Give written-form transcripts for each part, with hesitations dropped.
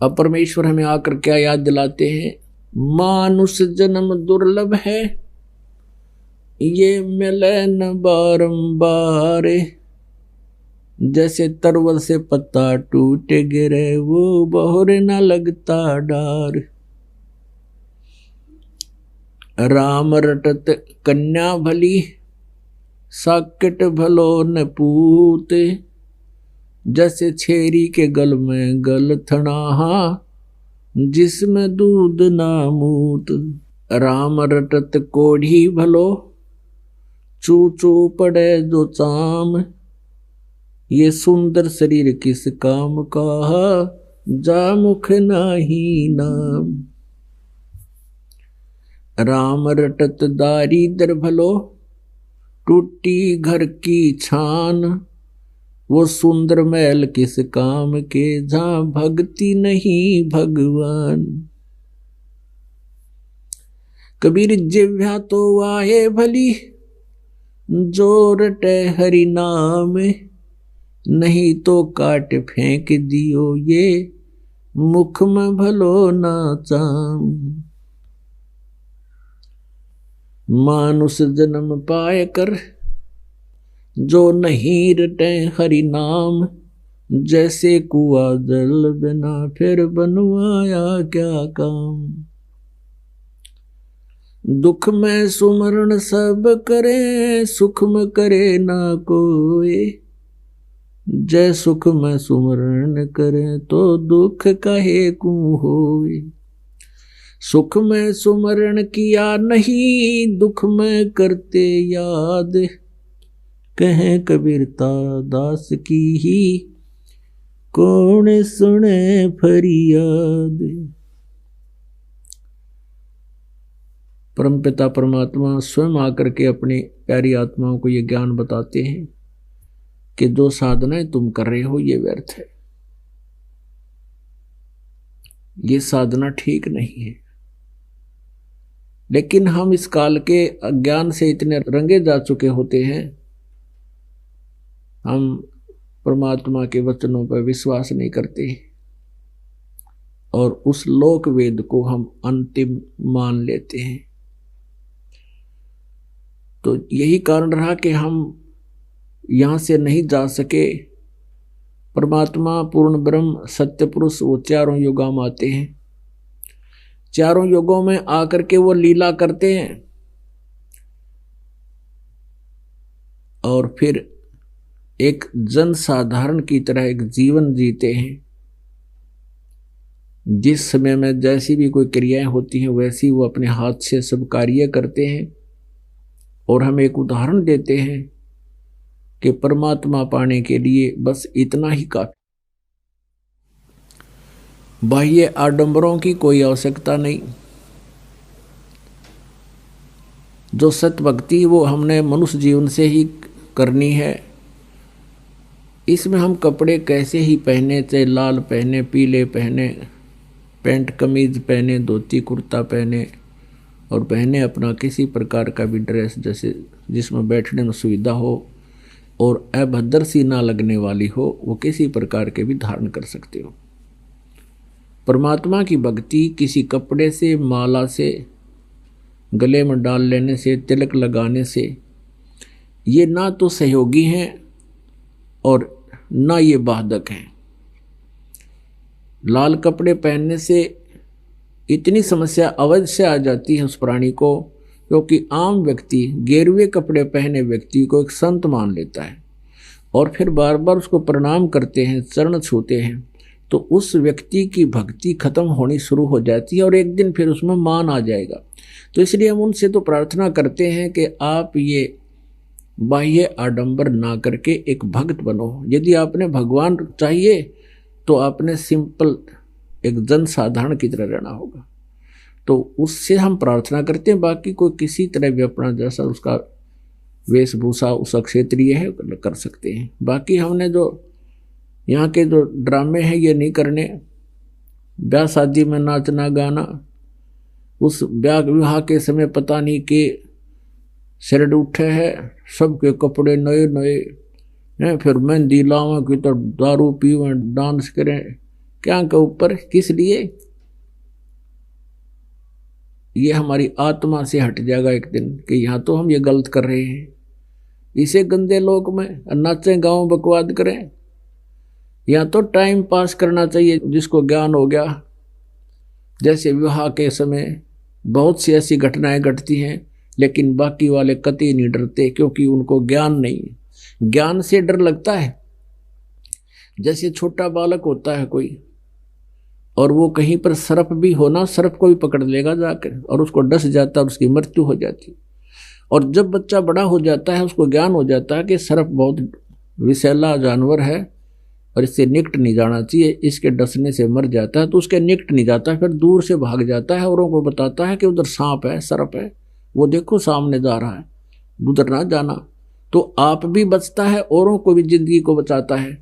अब परमेश्वर हमें आकर क्या याद दिलाते हैं, मानुष जन्म दुर्लभ है, ये मिले न बारंबार। जैसे तरवल से पत्ता टूट गिरे, वो बहुरे न लगता डार। राम रटत कन्या भली, साकेट भलो न पूत। जैसे छेरी के गल में गल थनाहा, जिसमें दूध ना मूत। राम रटत कोढ़ी भलो, चू चू पड़े जो चाम। ये सुंदर शरीर किस काम का, जा मुख नाही नाम। राम रटत दारिद्र भलो, टूटी घर की छान। वो सुंदर महल किस काम के, जहां भक्ति नहीं भगवान। कबीर जिह्वा तो वाहे भली, जो रटे हरि नाम। नहीं तो काट फेंक दियो ये, मुख में भलो ना चाम। मानुष जन्म पाए कर, जो नहीं रटे हरि नाम। जैसे कुआ जल बिना, फिर बनवाया क्या काम। दुख में सुमरण सब करे, सुख में करे ना कोई। जय सुख में सुमरण करे, तो दुख कहे कू होए। सुख में सुमरण किया नहीं, दुख में करते याद। कहें कबीरता दास की ही, कौन सुने फरियाद। परमपिता परमात्मा स्वयं आकर के अपनी प्यारी आत्माओं को ये ज्ञान बताते हैं कि जो साधनाएं तुम कर रहे हो ये व्यर्थ है, ये साधना ठीक नहीं है। लेकिन हम इस काल के अज्ञान से इतने रंगे जा चुके होते हैं, हम परमात्मा के वचनों पर विश्वास नहीं करते और उस लोक वेद को हम अंतिम मान लेते हैं। तो यही कारण रहा कि हम यहां से नहीं जा सके। परमात्मा पूर्ण ब्रह्म सत्य पुरुष वो चारों युगों में आते हैं, चारों युगों में आकर के वो लीला करते हैं और फिर एक जन साधारण की तरह एक जीवन जीते हैं। जिस समय में जैसी भी कोई क्रियाएं होती हैं वैसी वो अपने हाथ से सब कार्य करते हैं और हम एक उदाहरण देते हैं कि परमात्मा पाने के लिए बस इतना ही काफी, बाह्य आडंबरों की कोई आवश्यकता नहीं। जो सत्य भक्ति वो हमने मनुष्य जीवन से ही करनी है। इसमें हम कपड़े कैसे ही पहने, चाहे लाल पहने, पीले पहने, पैंट कमीज पहने, धोती कुर्ता पहने और पहने अपना किसी प्रकार का भी ड्रेस जैसे जिसमें बैठने में सुविधा हो और अभद्र सी ना लगने वाली हो, वो किसी प्रकार के भी धारण कर सकते हो। परमात्मा की भक्ति किसी कपड़े से, माला से, गले में डाल लेने से, तिलक लगाने से ये ना तो सहयोगी हैं और ना ये बाधक हैं। लाल कपड़े पहनने से इतनी समस्या अवश्य आ जाती है उस प्राणी को, क्योंकि आम व्यक्ति गेरुए कपड़े पहने व्यक्ति को एक संत मान लेता है और फिर बार बार उसको प्रणाम करते हैं, चरण छूते हैं, तो उस व्यक्ति की भक्ति खत्म होनी शुरू हो जाती है और एक दिन फिर उसमें मान आ जाएगा। तो इसलिए हम उनसे तो प्रार्थना करते हैं कि आप ये बाह्य आडंबर ना करके एक भक्त बनो। यदि आपने भगवान चाहिए तो आपने सिंपल एक जन साधारण की तरह रहना होगा। तो उससे हम प्रार्थना करते हैं। बाकी कोई किसी तरह भी अपना जैसा उसका वेशभूषा उसका क्षेत्रीय है कर सकते हैं। बाकी हमने जो यहाँ के जो ड्रामे हैं ये नहीं करने। ब्याह शादी में नाचना गाना, उस ब्याह विवाह के समय पता नहीं कि शरद उठे है, सबके कपड़े नए नए हैं, फिर मेहंदी लावें कि तो दारू पीवें, डांस करें, क्या के ऊपर, किस लिए? ये हमारी आत्मा से हट जाएगा एक दिन कि यहाँ तो हम ये गलत कर रहे हैं, इसे गंदे लोक में नाचें गाँव बकवाद करें। या तो टाइम पास करना चाहिए जिसको ज्ञान हो गया। जैसे विवाह के समय बहुत सी ऐसी घटनाएं घटती हैं, लेकिन बाकी वाले कतई नहीं डरते क्योंकि उनको ज्ञान नहीं है। ज्ञान से डर लगता है। जैसे छोटा बालक होता है कोई, और वो कहीं पर सर्प भी होना, सर्प को भी पकड़ लेगा जाकर और उसको डस जाता है और उसकी मृत्यु हो जाती। और जब बच्चा बड़ा हो जाता है उसको ज्ञान हो जाता है कि सर्प बहुत विषैला जानवर है और इससे निकट नहीं जाना चाहिए, इसके डसने से मर जाता है, तो उसके निकट नहीं जाता, फिर दूर से भाग जाता है, औरों को बताता है कि उधर सांप है, सर्प है, वो देखो सामने जा रहा है, उधर ना जाना। तो आप भी बचता है, औरों को भी जिंदगी को बचाता है।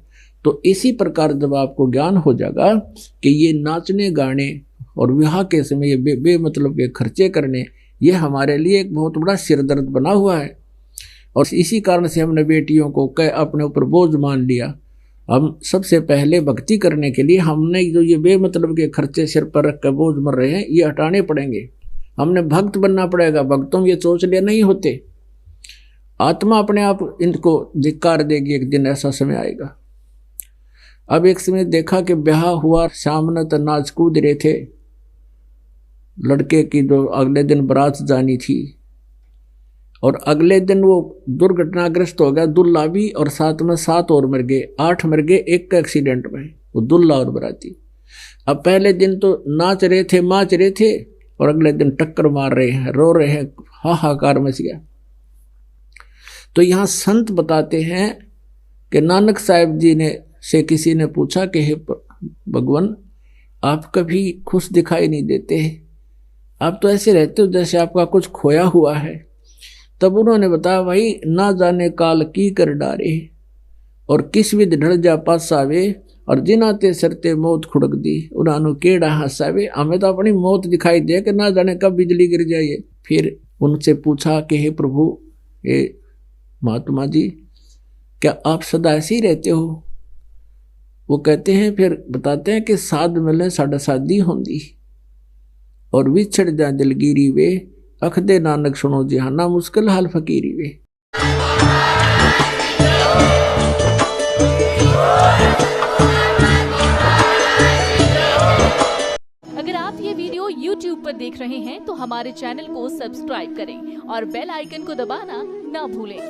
तो इसी प्रकार जब आपको ज्ञान हो जाएगा कि ये नाचने गाने और विवाह के समय ये बेमतलब के खर्चे करने, ये हमारे लिए एक बहुत बड़ा सिरदर्द बना हुआ है। और इसी कारण से हमने बेटियों को अपने ऊपर बोझ मान लिया। हम सबसे पहले भक्ति करने के लिए हमने जो ये बेमतलब के खर्चे सिर पर रख कर बोझ मर रहे हैं, ये हटाने पड़ेंगे। हमने भक्त बनना पड़ेगा। भक्तों ये सोच ले नहीं होते, आत्मा अपने आप इनको धिक्कार देगी। एक दिन ऐसा समय आएगा। अब एक समय देखा कि ब्याह हुआ, सामने तो नाच कूद रहे थे, लड़के की जो अगले दिन बारात जानी थी, और अगले दिन वो दुर्घटनाग्रस्त हो गया, दुल्हा भी, और साथ में 7 और मर गए, 8 मर गए एक एक्सीडेंट में, वो दुल्हा और बराती। अब पहले दिन तो नाच रहे थे, माच रहे थे, और अगले दिन टक्कर मार रहे हैं, रो रहे हैं, हाहाकार मच गया। तो यहाँ संत बताते हैं कि नानक साहिब जी ने से किसी ने पूछा कि हे भगवान, आप कभी खुश दिखाई नहीं देते, आप तो ऐसे रहते हो जैसे आपका कुछ खोया हुआ है। तब उन्होंने बताया, भाई ना जाने काल की कर डारे, और किस विध ढल जा पासावे, और जिनाते सरते मौत खुड़क दी, उन्होंने केड़ा हंसावे। हमें तो अपनी मौत दिखाई दे कि ना जाने कब बिजली गिर जाए। फिर उनसे पूछा कि हे प्रभु, हे महात्मा जी, क्या आप सदा ऐसे ही रहते हो? वो कहते हैं, फिर बताते हैं कि साध मिले साढ़ा शादी होंगी, और विछड़ जा दिलगिरी वे, अख दे नानक सुनो जिहाना, मुश्किल हाल फकीरी वे। अगर आप ये वीडियो YouTube पर देख रहे हैं तो हमारे चैनल को सब्सक्राइब करें और बेल आइकन को दबाना ना भूलें।